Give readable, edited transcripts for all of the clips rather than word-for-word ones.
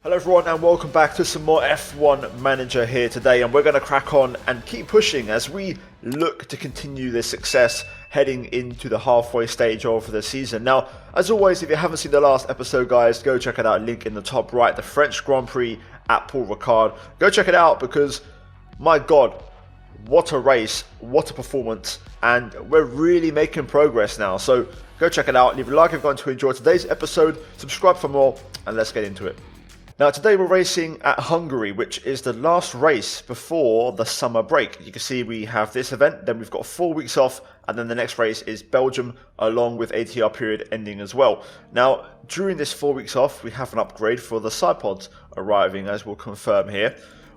Hello everyone and welcome back to some more F1 Manager here today, and we're going to crack on and keep pushing as we look to continue this success heading into the halfway stage of the season. Now, as always, if you haven't seen the last episode, guys, go check it out. Link in the top right, the French Grand Prix at Paul Ricard. Go check it out because, my God, what a race, what a performance, and we're really making progress now. So go check it out, leave a like if you're going to enjoy today's episode, subscribe for more, and let's get into it. Now today we're racing at Hungary, which is the last race before the summer break. You can see we have this event, then we've got 4 weeks off, and then the next race is Belgium, along with ATR period ending as well. Now, during this 4 weeks off, we have an upgrade for the side pods arriving, as we'll confirm here.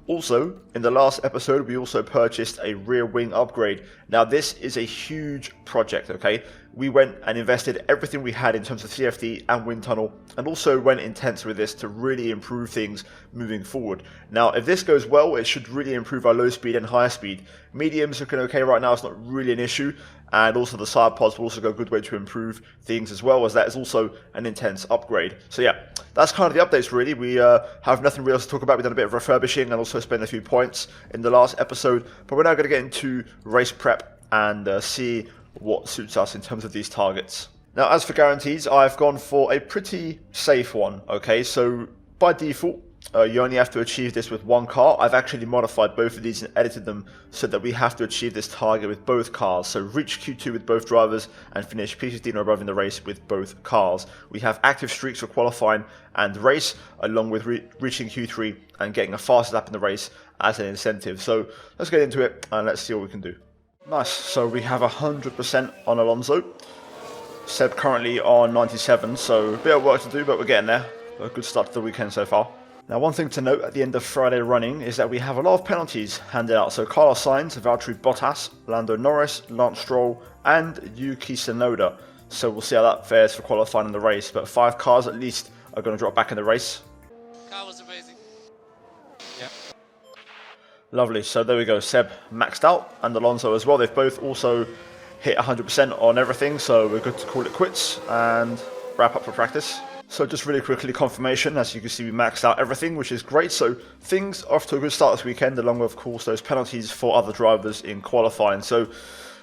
Also, in the last episode, we also purchased a rear wing upgrade. Now, this is a huge project, okay? We went and invested everything we had in terms of CFD and wind tunnel, and also went intense with this to really improve things moving forward. Now, if this goes well, it should really improve our low speed and high speed. Medium's looking okay right now, it's not really an issue. And also the side pods will also go a good way to improve things as well, as that is also an intense upgrade. So yeah, that's kind of the updates really. We have nothing real else to talk about. We've done a bit of refurbishing and also spent a few points in the last episode. But we're now going to get into race prep and see what suits us in terms of these targets. Now, as for guarantees, I've gone for a pretty safe one. Okay, so by default, you only have to achieve this with one car. I've actually modified both of these and edited them so that we have to achieve this target with both cars. So reach Q2 with both drivers and finish P15 or above in the race with both cars. We have active streaks for qualifying and race, along with reaching Q3 and getting a fast lap in the race as an incentive. So let's get into it and let's see what we can do. Nice, so we have 100% on Alonso. Seb currently on 97, so a bit of work to do, but we're getting there. A good start to the weekend so far. Now, one thing to note at the end of Friday running is that we have a lot of penalties handed out. So Carlos Sainz, Valtteri Bottas, Lando Norris, Lance Stroll, and Yuki Tsunoda. So we'll see how that fares for qualifying in the race. But 5 cars at least are going to drop back in the race. Car was amazing. Yeah. Lovely. So there we go. Seb maxed out, and Alonso as well. They've both also hit 100% on everything. So we're good to call it quits and wrap up for practice. So just really quickly, confirmation, as you can see we maxed out everything, which is great. So things are off to a good start this weekend, along with, of course, those penalties for other drivers in qualifying. So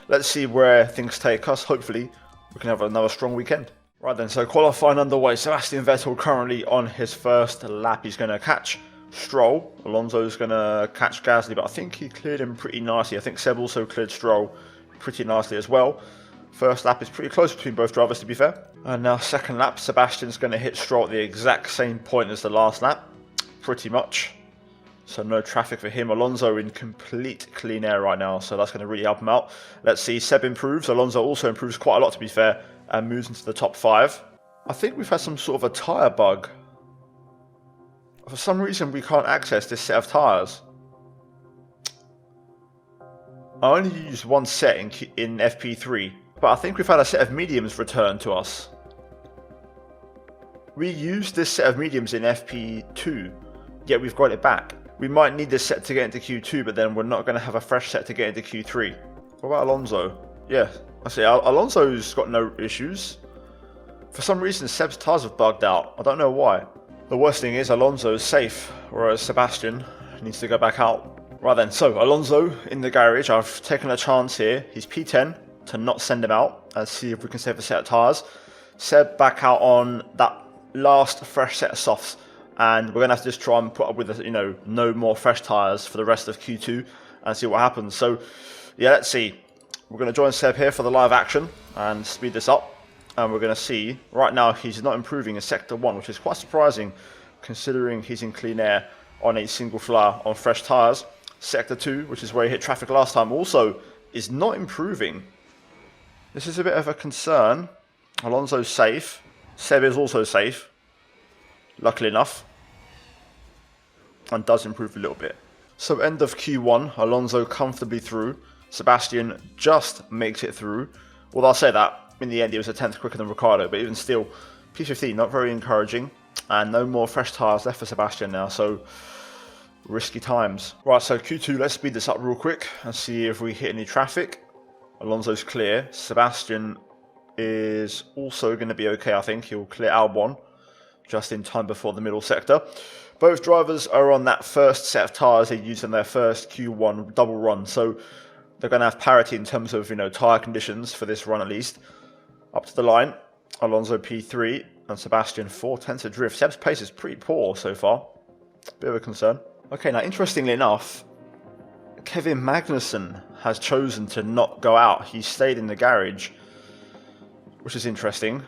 let's see where things take us. Hopefully we can have another strong weekend. Right then, so qualifying underway. Sebastian Vettel currently on his first lap. He's going to catch Stroll. Alonso's going to catch Gasly, but I think he cleared him pretty nicely. I think Seb also cleared Stroll pretty nicely as well. First lap is pretty close between both drivers, to be fair. And now second lap, Sebastian's going to hit Stroll at the exact same point as the last lap, pretty much. So no traffic for him. Alonso in complete clean air right now, so that's going to really help him out. Let's see, Seb improves. Alonso also improves quite a lot, to be fair, and moves into the top 5. I think we've had some sort of a tyre bug. For some reason, we can't access this set of tyres. I only used one set in FP3. But I think we've had a set of mediums returned to us. We used this set of mediums in FP2, yet we've got it back. We might need this set to get into Q2, but then we're not going to have a fresh set to get into Q3. What about Alonso? Yeah, I see. Alonso's got no issues. For some reason, Seb's tyres have bugged out. I don't know why. The worst thing is Alonso's safe, whereas Sebastian needs to go back out. Right then, so Alonso in the garage. I've taken a chance here. He's P10. To not send him out and see if we can save a set of tyres. Seb back out on that last fresh set of softs, and we're going to have to just try and put up with, no more fresh tyres for the rest of Q2 and see what happens. So yeah, let's see. We're going to join Seb here for the live action and speed this up, and we're going to see. Right now he's not improving in sector 1, which is quite surprising considering he's in clean air on a single flyer on fresh tyres. Sector 2, which is where he hit traffic last time, also is not improving. This is a bit of a concern. Alonso's safe. Seb is also safe, luckily enough, and does improve a little bit. So end of Q1, Alonso comfortably through. Sebastian just makes it through. Well, I'll say that. In the end, he was a 10th quicker than Ricciardo, but even still, P15, not very encouraging. And no more fresh tyres left for Sebastian now, so risky times. Right, so Q2, let's speed this up real quick and see if we hit any traffic. Alonso's clear. Sebastian is also going to be okay, I think. He'll clear Albon just in time before the middle sector. both drivers are on that first set of tyres they used in their first Q1 double run, so they're going to have parity in terms of, tyre conditions for this run at least. Up to the line, Alonso P3 and Sebastian 4/10 adrift. Seb's pace is pretty poor so far. Bit of a concern. Okay, now interestingly enough, Kevin Magnussen has chosen to not go out. He stayed in the garage, which is interesting.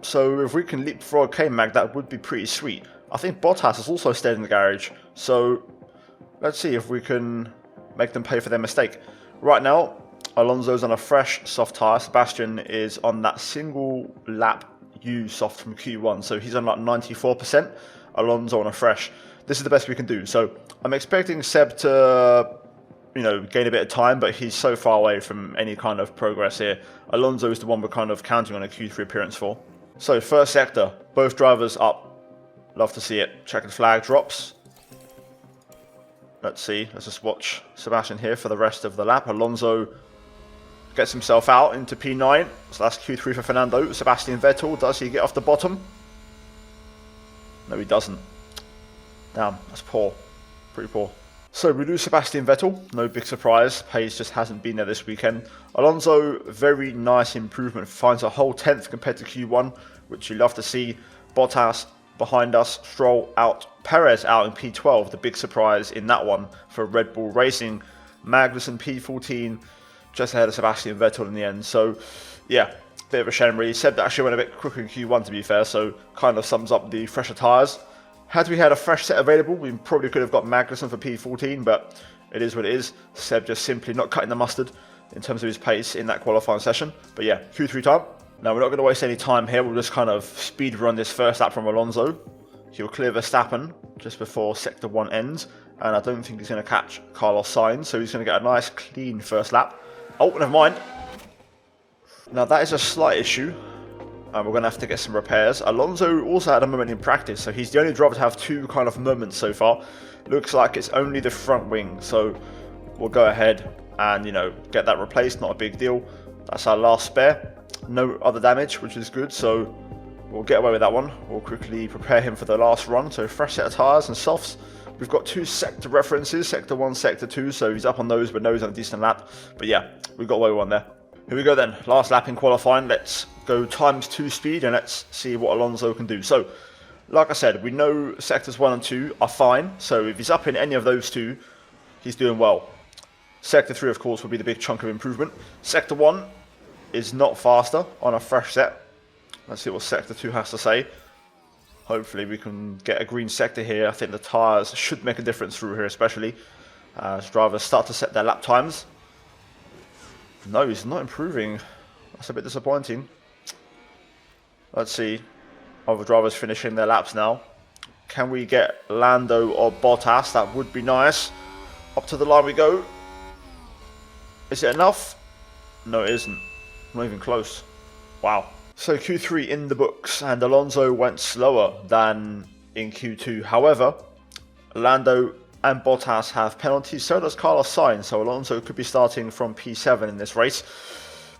So if we can leapfrog K-Mag, that would be pretty sweet. I think Bottas has also stayed in the garage, so let's see if we can make them pay for their mistake. Right now, Alonso's on a fresh soft tyre. Sebastian is on that single lap used soft from Q1, so he's on like 94%. Alonso on a fresh. This is the best we can do. So I'm expecting Seb to, gain a bit of time, but he's so far away from any kind of progress here. Alonso is the one we're kind of counting on a Q3 appearance for. So first sector, both drivers up. Love to see it. Checkered flag drops. Let's see. Let's just watch Sebastian here for the rest of the lap. Alonso gets himself out into P9. So that's Q3 for Fernando. Sebastian Vettel, does he get off the bottom? No, he doesn't. Damn, that's poor. Pretty poor. So we lose Sebastian Vettel. No big surprise. Pace just hasn't been there this weekend. Alonso, very nice improvement. Finds a whole 10th compared to Q1, which you love to see. Bottas behind us. Stroll out. Perez out in P12. The big surprise in that one for Red Bull Racing. Magnussen P14. Just ahead of Sebastian Vettel in the end. So, yeah, bit of a shame really. Seb actually went a bit quicker in Q1 to be fair, so kind of sums up the fresher tyres. Had we had a fresh set available, we probably could have got Magnussen for P14, but it is what it is. Seb just simply not cutting the mustard in terms of his pace in that qualifying session. But yeah, Q3 time. Now we're not going to waste any time here. We'll just kind of speed run this first lap from Alonso. He'll clear Verstappen just before Sector 1 ends, and I don't think he's going to catch Carlos Sainz, so he's going to get a nice clean first lap. Oh, never mind. Now that is a slight issue. We're going to have to get some repairs. Alonso also had a moment in practice, so he's the only driver to have two kind of moments so far. Looks like it's only the front wing, so we'll go ahead and, get that replaced. Not a big deal. That's our last spare. No other damage, which is good, so we'll get away with that one. We'll quickly prepare him for the last run. So fresh set of tyres and softs. We've got two sector references, Sector 1, Sector 2, so he's up on those, but knows on a decent lap. But yeah, we got away with one there. Here we go then, last lap in qualifying. Let's go ×2 speed and let's see what Alonso can do. So, like I said, we know sectors 1 and 2 are fine. So if he's up in any of those two, he's doing well. Sector 3, of course, will be the big chunk of improvement. Sector 1 is not faster on a fresh set. Let's see what Sector 2 has to say. Hopefully we can get a green sector here. I think the tyres should make a difference through here, especially as drivers start to set their lap times. No, he's not improving. That's a bit disappointing. Let's see. Other drivers finishing their laps now. Can we get Lando or Bottas? That would be nice. Up to the line we go. Is it enough? No, it isn't. Not even close. Wow. So Q3 in the books, and Alonso went slower than in Q2. However, Lando and Bottas have penalties, so does Carlos Sainz, so Alonso could be starting from P7 in this race.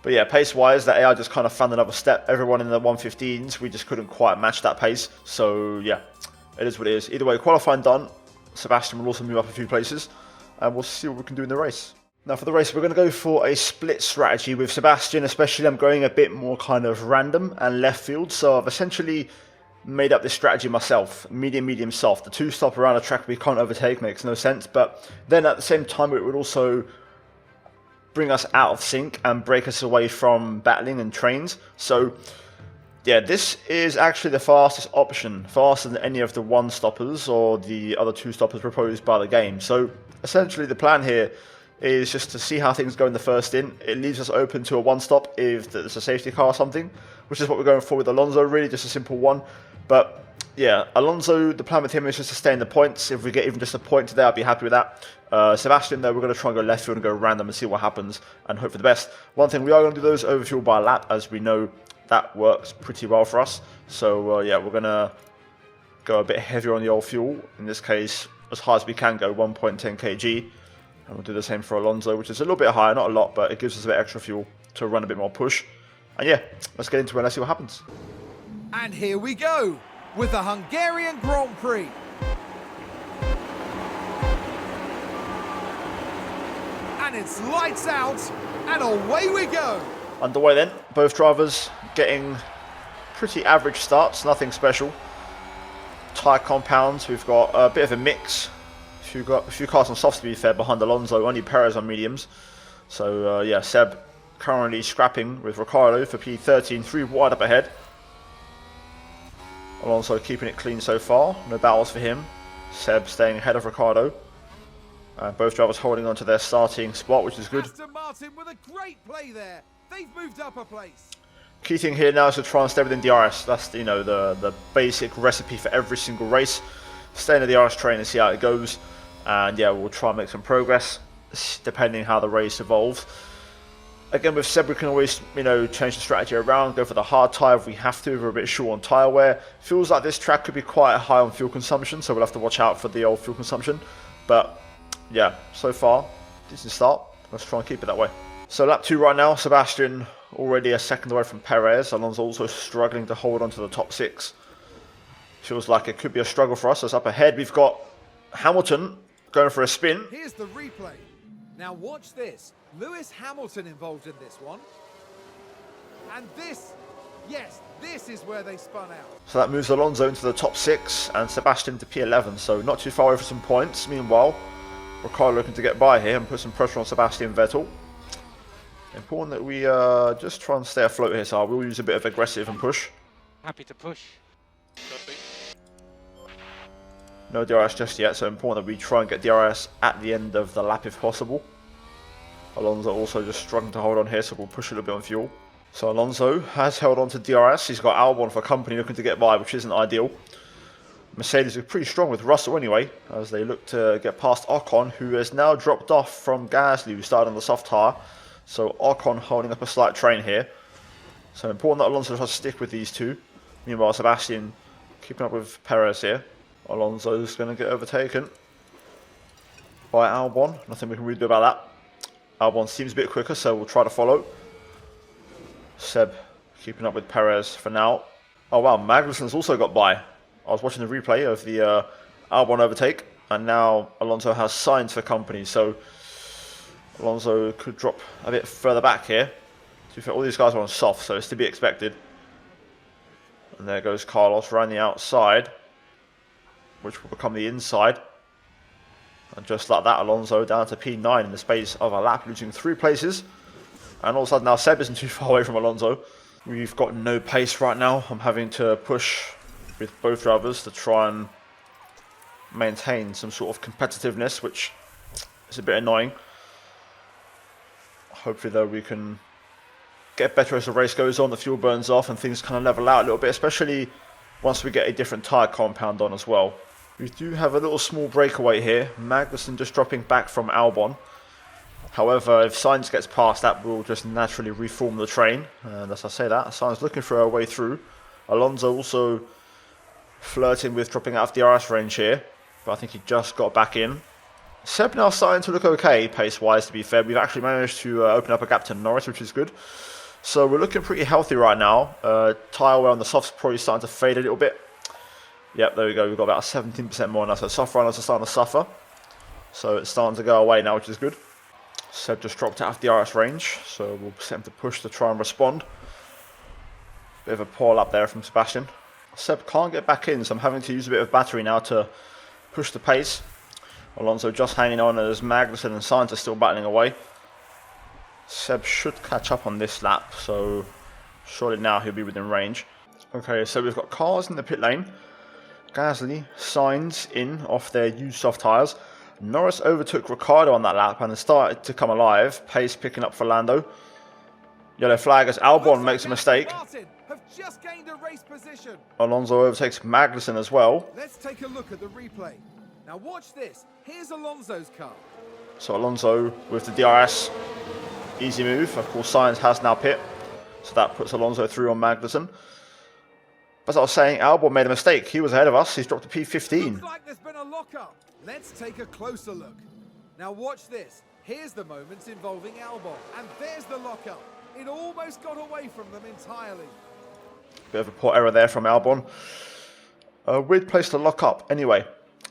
But yeah, pace-wise, the AI just kind of found another step. Everyone in the 115s, we just couldn't quite match that pace. So yeah, it is what it is. Either way, qualifying done. Sebastian will also move up a few places, and we'll see what we can do in the race. Now for the race, we're going to go for a split strategy with Sebastian, especially I'm going a bit more kind of random and left field. So I've essentially made up this strategy myself, medium, soft. The two stop around a track we can't overtake makes no sense, but then at the same time it would also bring us out of sync and break us away from battling and trains. So yeah, this is actually the fastest option, faster than any of the one stoppers or the other two stoppers proposed by the game. So essentially the plan here is just to see how things go in the first in. It leaves us open to a one stop if there's a safety car or something, which is what we're going for with Alonso, really just a simple one. But yeah, Alonso, the plan with him is just to stay in the points. If we get even just a point today, I'd be happy with that. Sebastian, though, we're going to try and go left field and go random and see what happens and hope for the best. One thing, we are going to do those overfuel by lap, as we know that works pretty well for us. So yeah, we're going to go a bit heavier on the old fuel. In this case, as high as we can go, 1.10 kg. And we'll do the same for Alonso, which is a little bit higher, not a lot, but it gives us a bit extra fuel to run a bit more push. And yeah, let's get into it and let's see what happens. And here we go. with the Hungarian Grand Prix. And it's lights out, and away we go. Underway then, both drivers getting pretty average starts, nothing special. Tyre compounds, we've got a bit of a mix. A few cars on softs to be fair behind Alonso, only Perez on mediums. So yeah, Seb currently scrapping with Ricciardo for P13, 3 wide up ahead. Alonso keeping it clean so far, no battles for him. Seb staying ahead of Ricciardo. Both drivers holding on to their starting spot, which is good. Aston Martin with a great play there. They've moved up a place. Key thing here now is to try and stay within DRS. That's the basic recipe for every single race. Stay in the DRS train and see how it goes. And yeah, we'll try and make some progress depending how the race evolves. Again, with Seb, we can always change the strategy around, go for the hard tyre if we have to. If we're a bit short on tyre wear. Feels like this track could be quite high on fuel consumption, so we'll have to watch out for the old fuel consumption. But yeah, so far, decent start. Let's try and keep it that way. So lap 2 right now, Sebastian already a second away from Perez. Alonso also struggling to hold on to the top 6. Feels like it could be a struggle for us. As up ahead, we've got Hamilton going for a spin. Here's the replay. Now watch this. Lewis Hamilton involved in this one. And this, yes, this is where they spun out. So that moves Alonso into the top 6 and Sebastian to P11. So not too far away for some points. Meanwhile, Ricciardo looking to get by here and put some pressure on Sebastian Vettel. Important that we just try and stay afloat here, so we'll use a bit of aggressive and push. Happy to push. No DRS just yet, so important that we try and get DRS at the end of the lap if possible. Alonso also just struggling to hold on here, so we'll push a little bit on fuel. So Alonso has held on to DRS. He's got Albon for company looking to get by, which isn't ideal. Mercedes are pretty strong with Russell anyway, as they look to get past Ocon, who has now dropped off from Gasly, who started on the soft tyre. So Ocon holding up a slight train here. So important that Alonso tries to stick with these two. Meanwhile, Sebastian keeping up with Perez here. Alonso's going to get overtaken by Albon. Nothing we can really do about that. Albon seems a bit quicker, so we'll try to follow. Seb keeping up with Perez for now. Oh wow, Magnussen's also got by. I was watching the replay of the Albon overtake, and now Alonso has Sainz for company, so Alonso could drop a bit further back here. To be fair, all these guys are on soft, so it's to be expected. And there goes Carlos around the outside, which will become the inside. And just like that, Alonso down to P9 in the space of a lap, losing 3 places. And all of a sudden now Seb isn't too far away from Alonso. We've got no pace right now. I'm having to push with both drivers to try and maintain some sort of competitiveness, which is a bit annoying. Hopefully though we can get better as the race goes on, the fuel burns off and things kind of level out a little bit, especially once we get a different tyre compound on as well. We do have a little small breakaway here. Magnussen just dropping back from Albon. However, if Sainz gets past, that will just naturally reform the train. And as I say that, Sainz looking for a way through. Alonso also flirting with dropping out of DRS range here, but I think he just got back in. Seb now starting to look okay, pace-wise, to be fair. We've actually managed to open up a gap to Norris, which is good. So we're looking pretty healthy right now. Tyre wear on the softs probably starting to fade a little bit. Yep, there we go. We've got about 17% more now. So soft runners are starting to suffer. So it's starting to go away now, which is good. Seb just dropped out of DRS range, so we'll set him to push to try and respond. Bit of a poor lap there from Sebastian. Seb can't get back in, so I'm having to use a bit of battery now to push the pace. Alonso just hanging on as Magnussen and Sainz are still battling away. Seb should catch up on this lap, so surely now he'll be within range. Okay, so we've got cars in the pit lane. Gasly, Sainz in off their used soft tyres. Norris overtook Ricciardo on that lap and started to come alive. Pace picking up for Lando. Yellow flag as Albon makes a mistake. Have just gained a race position. Alonso overtakes Magnussen as well. Let's take a look at the replay. Now watch this. Here's Alonso's car. So Alonso with the DRS. Easy move. Of course, Sainz has now pit. So that puts Alonso through on Magnussen. As I was saying, Albon made a mistake. He was ahead of us. He's dropped to P15. Looks like there's been a lock-up. Let's take a closer look. Now watch this. Here's the moments involving Albon. And there's the lock-up. It almost got away from them entirely. Bit of a poor error there from Albon. A weird place to lock up. Anyway,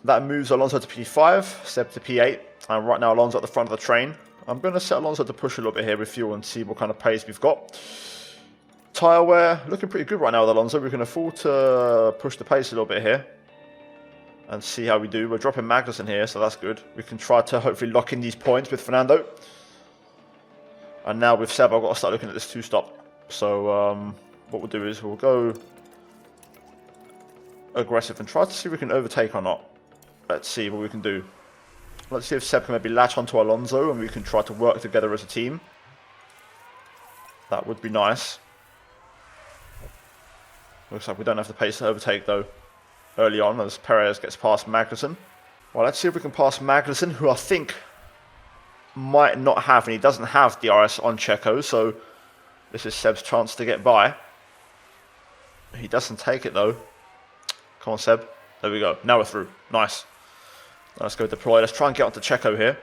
that moves Alonso to P5, Seb to P8, and right now Alonso at the front of the train. I'm going to set Alonso to push a little bit here with fuel and see what kind of pace we've got. Tyre wear, looking pretty good right now with Alonso. We can afford to push the pace a little bit here and see how we do. We're dropping Magnussen here, so that's good. We can try to hopefully lock in these points with Fernando. And now with Seb, I've got to start looking at this two-stop. So what we'll do is we'll go aggressive and try to see if we can overtake or not. Let's see what we can do. Let's see if Seb can maybe latch onto Alonso and we can try to work together as a team. That would be nice. Looks like we don't have the pace to overtake though early on as Perez gets past Magnussen. Well, let's see if we can pass Magnussen, who I think might not have, and he doesn't have DRS on Checo, so this is Seb's chance to get by. He doesn't take it though. Come on, Seb. There we go. Now we're through. Nice. Let's go deploy. Let's try and get onto Checo here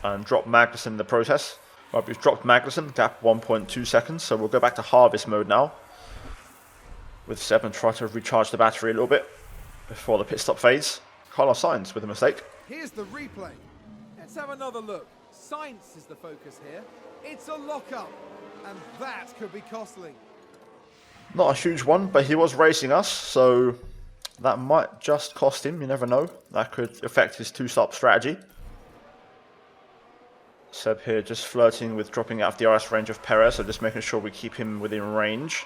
and drop Magnussen in the process. Right, we've dropped Magnussen, gap 1.2 seconds, so we'll go back to harvest mode now with Seb and try to recharge the battery a little bit before the pit stop fades. Carlos Sainz with a mistake. Here's the replay. Let's have another look. Sainz is the focus here. It's a lockup, and that could be costly. Not a huge one, but he was racing us, so that might just cost him. You never know. That could affect his two-stop strategy. Seb here just flirting with dropping out of the DRS range of Perez, so just making sure we keep him within range.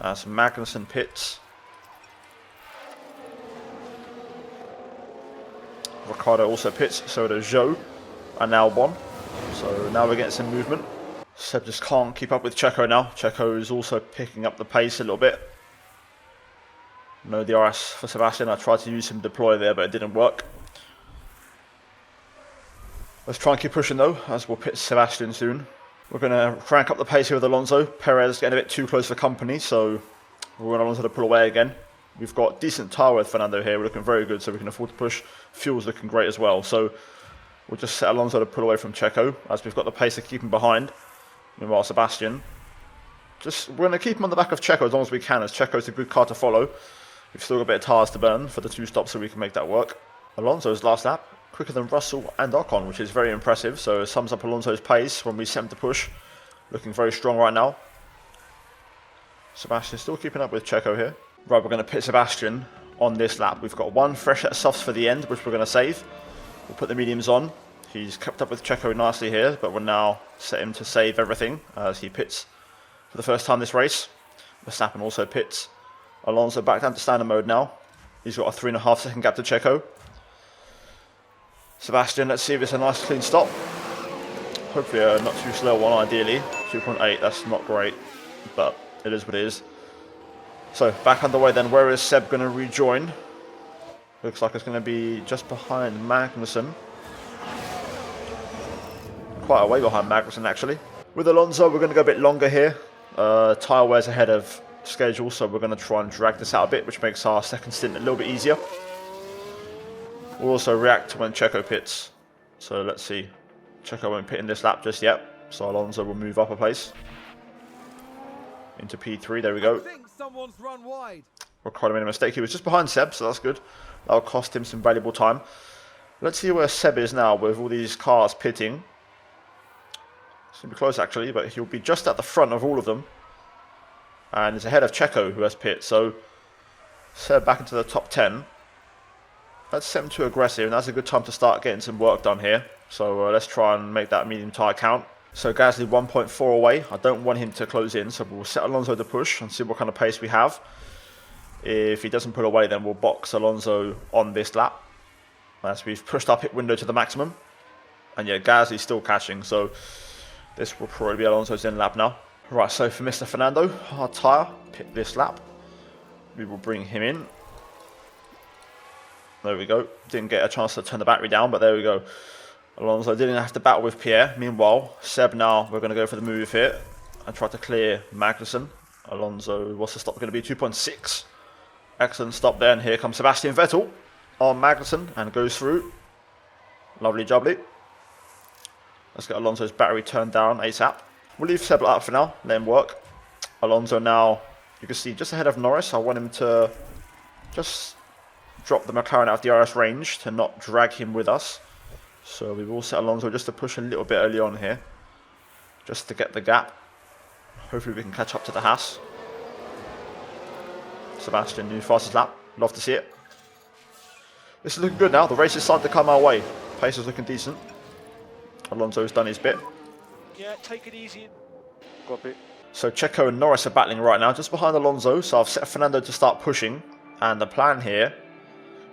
As Magnussen pits. Ricciardo also pits, so does Zhou. And now Albon. So now we're getting some movement. Seb just can't keep up with Checo now. Checo is also picking up the pace a little bit. No DRS for Sebastian. I tried to use him deploy there, but it didn't work. Let's try and keep pushing though, as we'll pit Sebastian soon. We're going to crank up the pace here with Alonso. Perez getting a bit too close for company, so we want Alonso to pull away again. We've got decent tyre with Fernando here. We're looking very good, so we can afford to push. Fuel's looking great as well, so we'll just set Alonso to pull away from Checo, as we've got the pace to keep him behind. Meanwhile, Sebastian, we're going to keep him on the back of Checo as long as we can, as Checo's a good car to follow. We've still got a bit of tyres to burn for the two stops, so we can make that work. Alonso's last lap, quicker than Russell and Ocon, which is very impressive. So it sums up Alonso's pace when we set him to push. Looking very strong right now. Sebastian still keeping up with Checo here. Right, we're going to pit Sebastian on this lap. We've got one fresh set of softs for the end, which we're going to save. We'll put the mediums on. He's kept up with Checo nicely here, but we'll now set him to save everything as he pits for the first time this race. Verstappen also pits. Alonso back down to standard mode now. He's got a 3.5 second gap to Checo. Sebastian, let's see if it's a nice clean stop. Hopefully a not too slow one ideally. 2.8, that's not great, but it is what it is. So back underway then. Where is Seb going to rejoin? Looks like it's going to be just behind Magnussen. Quite a way behind Magnussen actually. With Alonso we're going to go a bit longer here. Tyre wear's ahead of schedule, so we're going to try and drag this out a bit, which makes our second stint a little bit easier. We'll also react when Checo pits. So let's see. Checo won't pit in this lap just yet, so Alonso will move up a place. Into P3, there we go. I think someone's run wide. Ricciardo made a mistake. He was just behind Seb, so that's good. That'll cost him some valuable time. Let's see where Seb is now with all these cars pitting. It's going to be close actually, but he'll be just at the front of all of them. And is ahead of Checo, who has pit. So Seb back into the top 10. Let's set him too aggressive, and that's a good time to start getting some work done here. So let's try and make that medium tyre count. So Gasly 1.4 away. I don't want him to close in, so we'll set Alonso to push and see what kind of pace we have. If he doesn't pull away, then we'll box Alonso on this lap, as we've pushed our pit window to the maximum. And yeah, Gasly's still catching, so this will probably be Alonso's in lap now. Right, so for Mr. Fernando, hard tyre, pit this lap. We will bring him in. There we go. Didn't get a chance to turn the battery down, but there we go. Alonso didn't have to battle with Pierre. Meanwhile, Seb now, we're going to go for the move here and try to clear Magnussen. Alonso, what's the stop going to be? 2.6. Excellent stop there, and here comes Sebastian Vettel on Magnussen and goes through. Lovely jubbly. Let's get Alonso's battery turned down ASAP. We'll leave Seb up for now, let him work. Alonso now, you can see, just ahead of Norris. I want him to just drop the McLaren out of DRS range to not drag him with us. So we've all set Alonso just to push a little bit early on here, just to get the gap. Hopefully we can catch up to the Haas. Sebastian, new fastest lap. Love to see it. This is looking good now. The race is starting to come our way. Pace is looking decent. Alonso's done his bit. Yeah, take it easy. Copy. So Checo and Norris are battling right now, just behind Alonso. So I've set Fernando to start pushing. And the plan here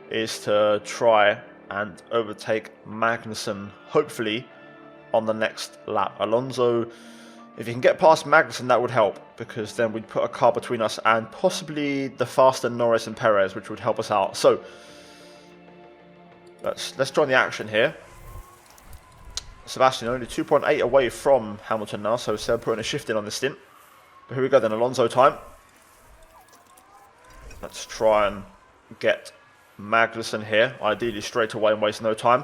is to try and overtake Magnussen, hopefully, on the next lap. Alonso, if you can get past Magnussen, that would help, because then we'd put a car between us and possibly the faster Norris and Perez, which would help us out. So let's join the action here. Sebastian only 2.8 away from Hamilton now, so Seb putting a shift in on the stint. But here we go then, Alonso time. Let's try and get Magnussen here, ideally straight away and waste no time.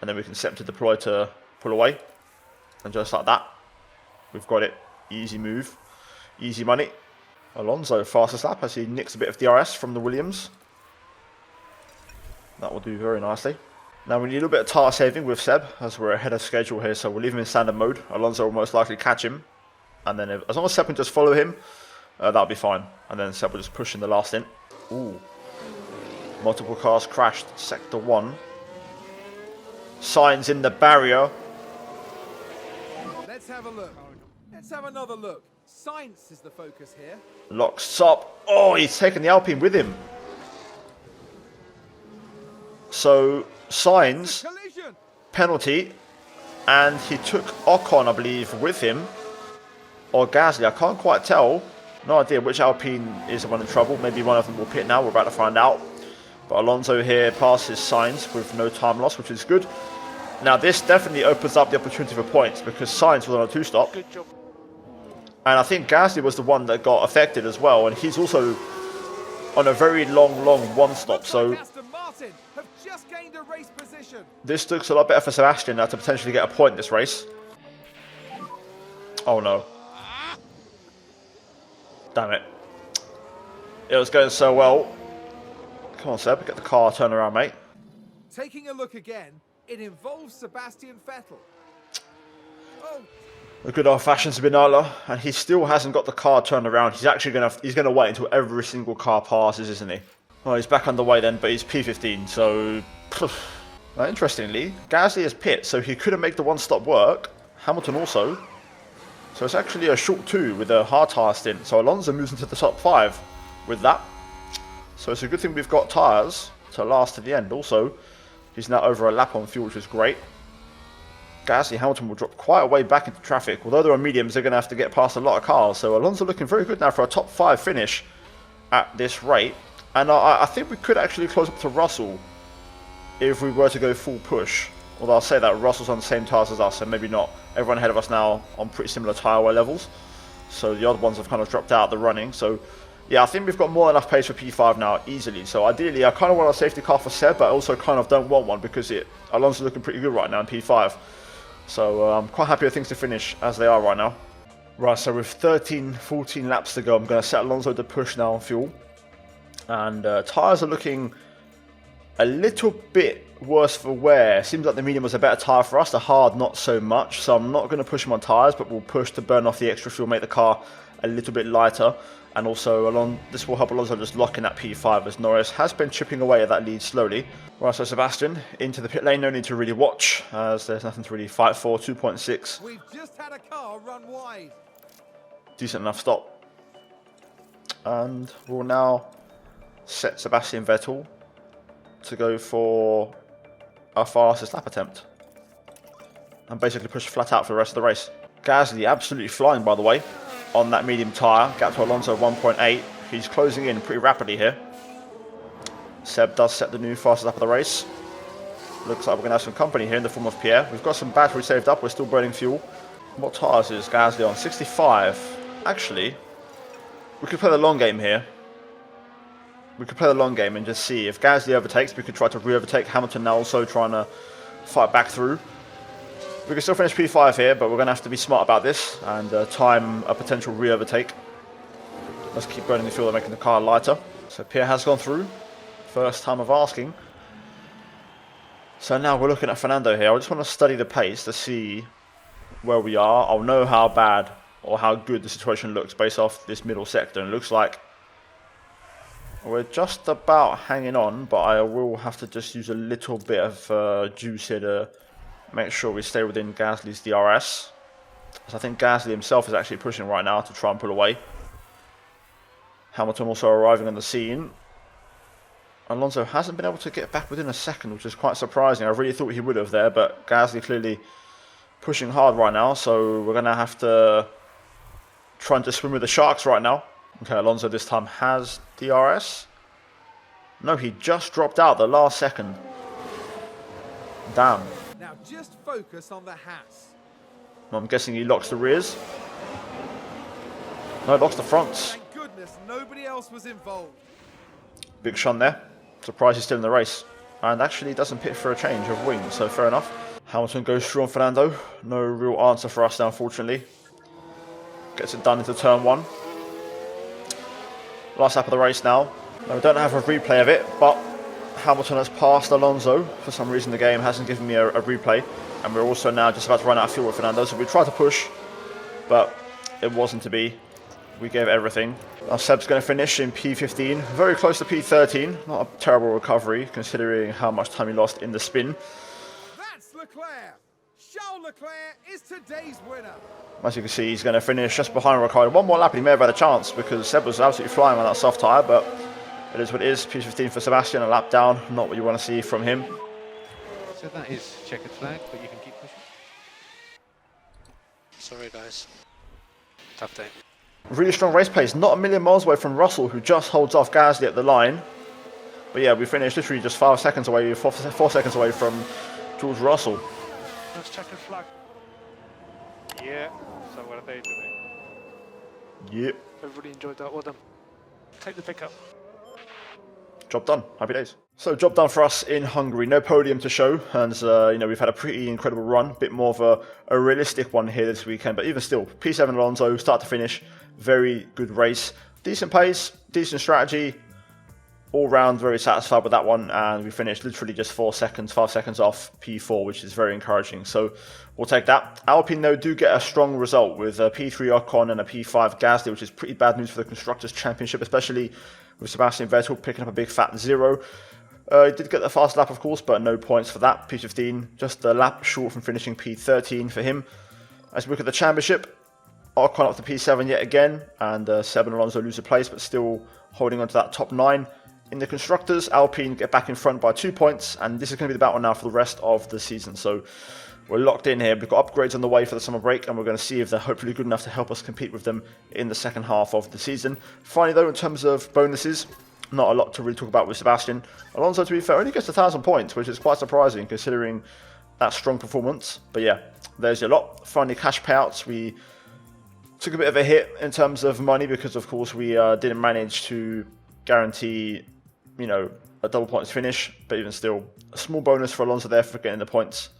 And then we can set him to deploy to pull away. And just like that, we've got it. Easy move, easy money. Alonso fastest lap as he nicks a bit of DRS from the Williams. That will do very nicely. Now we need a little bit of tyre saving with Seb, as we're ahead of schedule here, so we'll leave him in standard mode. Alonso will most likely catch him. And then as long as Seb can just follow him, that'll be fine. And then Seb will just push in the last stint. Ooh. Multiple cars crashed. Sector 1. Signs in the barrier. Let's have a look. Let's have another look. Science is the focus here. Locks up. Oh, he's taken the Alpine with him. So, Signs, Collision. penalty, and he took Ocon, I believe, with him. Or Gasly, I can't quite tell. No idea which Alpine is the one in trouble. Maybe one of them will pit now, we're about to find out. But Alonso here passes Sainz with no time loss, which is good. Now this definitely opens up the opportunity for points, because Sainz was on a 2-stop. Good job. And I think Gasly was the one that got affected as well, and he's also on a very long 1-stop. So Aston Martin have just gained a race position. this looks a lot better for Sebastian now to potentially get a point this race. Oh no. Damn it. It was going so well. Come on, Seb, get the car turned around, mate. Taking a look again, it involves Sebastian Vettel. Oh, A good old-fashioned Spinola, and he still hasn't got the car turned around. He's actually gonna wait until every single car passes, isn't he? Well, he's back underway then, but he's P15, so now, interestingly, Gasly is pit, so he couldn't make the 1-stop work. Hamilton also. So it's actually a short 2 with a hard tyre stint. So Alonso moves into the top 5 with that. So it's a good thing we've got tyres to last to the end. Also, he's now over a lap on fuel, which is great. Gasly, Hamilton will drop quite a way back into traffic. Although they're on mediums, they're going to have to get past a lot of cars. So Alonso looking very good now for a top 5 finish at this rate. And I think we could actually close up to Russell if we were to go full push. Although I'll say that Russell's on the same tyres as us, so maybe not. Everyone ahead of us now on pretty similar tyre wear levels. So the other ones have kind of dropped out of the running. So yeah, I think we've got more than enough pace for P5 now, easily. So ideally, I kind of want a safety car for Seb, but I also kind of don't want one because Alonso's looking pretty good right now in P5. So I'm quite happy with things to finish as they are right now. Right, so with 14 laps to go, I'm going to set Alonso to push now on fuel. And tyres are looking a little bit worse for wear. Seems like the medium was a better tyre for us, the hard not so much. So I'm not going to push him on tyres, but we'll push to burn off the extra fuel, make the car a little bit lighter. And also, this will help Alonso just lock in that P5 as Norris has been chipping away at that lead slowly. Right, so Sebastian into the pit lane, no need to really watch as there's nothing to really fight for. 2.6. we've just had a car run wide. Decent enough stop. And we'll now set Sebastian Vettel to go for our fastest lap attempt. And basically push flat out for the rest of the race. Gasly absolutely flying, by the way, on that medium tyre. Gap to Alonso 1.8. He's closing in pretty rapidly here. Seb does set the new fastest lap of the race. Looks like we're going to have some company here in the form of Pierre. We've got some battery saved up. We're still burning fuel. What tyres is Gasly on? 65. Actually, we could play the long game here. We could play the long game and just see if Gasly overtakes. We could try to re-overtake Hamilton now, also trying to fight back through. We can still finish P5 here, but we're going to have to be smart about this and time a potential re-overtake. Let's keep burning the fuel and making the car lighter. So Pierre has gone through. First time of asking. So now we're looking at Fernando here. I just want to study the pace to see where we are. I'll know how bad or how good the situation looks based off this middle sector. And it looks like we're just about hanging on, but I will have to just use a little bit of juice here to make sure we stay within Gasly's DRS. So I think Gasly himself is actually pushing right now to try and pull away. Hamilton also arriving on the scene. Alonso hasn't been able to get back within a second, which is quite surprising. I really thought he would have there, but Gasly clearly pushing hard right now, so we're going to have to try and just swim with the sharks right now. Okay, Alonso this time has DRS. No, he just dropped out the last second. Damn. Now just focus on the Haas. I'm guessing he locks the rears. No, locks the fronts. Thank goodness nobody else was involved. Big shun there. Surprised he's still in the race. And actually doesn't pit for a change of wings, so fair enough. Hamilton goes through on Fernando. No real answer for us now, unfortunately. Gets it done into turn 1. Last lap of the race now. Now we don't have a replay of it, but Hamilton has passed Alonso. For some reason the game hasn't given me a replay. And we're also now just about to run out of fuel with Fernando, so we tried to push, but it wasn't to be. We gave everything. Now Seb's going to finish in P15, very close to P13. Not a terrible recovery, considering how much time he lost in the spin. That's Leclerc. Charles Leclerc is today's winner. As you can see, he's going to finish just behind Ricardo. One more lap and he may have had a chance, because Seb was absolutely flying on that soft tyre, but it is what it is. P15 for Sebastian, a lap down. Not what you want to see from him. So that is checkered flag, but you can keep pushing. Sorry guys. Tough day. Really strong race pace, not a million miles away from Russell, who just holds off Gasly at the line. But yeah, we finished literally just 5 seconds away, 4 seconds away from George Russell. That's checkered flag. Yeah, so what are they doing? Yep. Everybody enjoyed that, well done. Take the pickup. Job done. Happy days. So job done for us in Hungary. No podium to show, and you know, we've had a pretty incredible run. A bit more of a realistic one here this weekend, but even still, P7 Alonso, start to finish, very good race. Decent pace, decent strategy. All round, very satisfied with that one, and we finished literally just 5 seconds off P4, which is very encouraging. So we'll take that. Alpine, though, do get a strong result with a P3 Ocon and a P5 Gasly, which is pretty bad news for the Constructors' Championship, especially with Sebastian Vettel picking up a big fat 0. He did get the fast lap, of course, but no points for that. P15, just a lap short from finishing P13 for him. As we look at the championship, Ocon up to P7 yet again, and Seb and Alonso lose a place, but still holding on to that top 9. In the Constructors, Alpine get back in front by 2 points, and this is going to be the battle now for the rest of the season. So we're locked in here. We've got upgrades on the way for the summer break, and we're going to see if they're hopefully good enough to help us compete with them in the second half of the season. Finally, though, in terms of bonuses, not a lot to really talk about with Sebastian. Alonso, to be fair, only gets 1,000 points, which is quite surprising considering that strong performance. But yeah, there's your lot. Finally, cash payouts. We took a bit of a hit in terms of money because, of course, we didn't manage to guarantee, you know, a double points finish. But even still, a small bonus for Alonso there for getting the points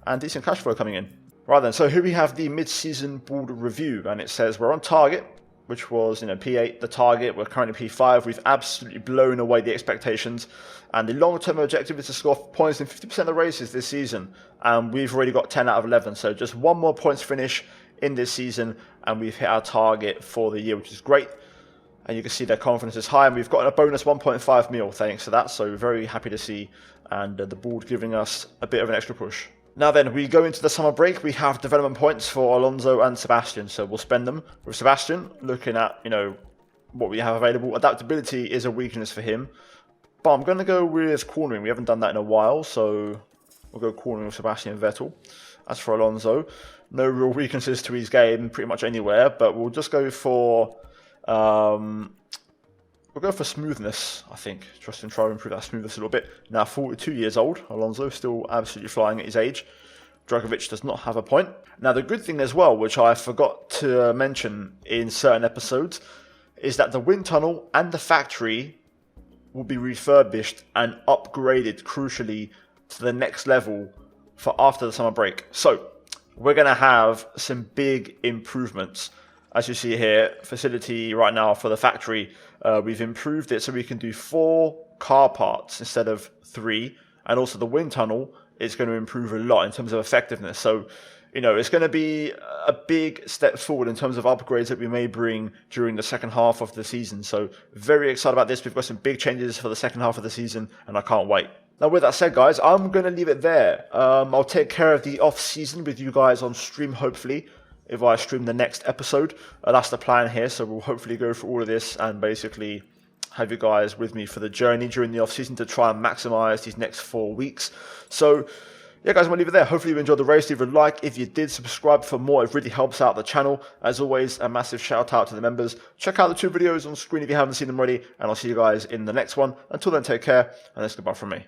and decent cash flow coming in. Right then, so here we have the mid-season board review, and it says we're on target, which was, you know, P8, the target. We're currently P5. We've absolutely blown away the expectations. And the long-term objective is to score points in 50% of the races this season. And we've already got 10 out of 11. So just one more points finish in this season, and we've hit our target for the year, which is great. And you can see their confidence is high. And we've got a bonus 1.5 mil thanks to that. So very happy to see. And the board giving us a bit of an extra push. Now then, we go into the summer break. We have development points for Alonso and Sebastian, so we'll spend them. With Sebastian, looking at, you know, what we have available. Adaptability is a weakness for him. But I'm going to go with cornering. We haven't done that in a while, so we'll go cornering with Sebastian Vettel. As for Alonso, no real weaknesses to his game pretty much anywhere, but we'll just go for smoothness, I think. Just to try to improve that smoothness a little bit. Now 42 years old, Alonso still absolutely flying at his age. Dragovic does not have a point. Now the good thing as well, which I forgot to mention in certain episodes, is that the wind tunnel and the factory will be refurbished and upgraded crucially to the next level for after the summer break. So we're going to have some big improvements. As you see here, facility right now for the factory we've improved it so we can do 4 car parts instead of 3. And also the wind tunnel is going to improve a lot in terms of effectiveness. So, you know, it's going to be a big step forward in terms of upgrades that we may bring during the second half of the season. So very excited about this. We've got some big changes for the second half of the season, and I can't wait. Now, with that said, guys, I'm going to leave it there. I'll take care of the off-season with you guys on stream, hopefully, if I stream the next episode. That's the plan here. So we'll hopefully go through all of this and basically have you guys with me for the journey during the off-season to try and maximize these next 4 weeks. So yeah, guys, I'm going to leave it there. Hopefully you enjoyed the race. Leave a like if you did. Subscribe for more. It really helps out the channel. As always, a massive shout out to the members. Check out the 2 videos on screen if you haven't seen them already. And I'll see you guys in the next one. Until then, take care. And that's goodbye from me.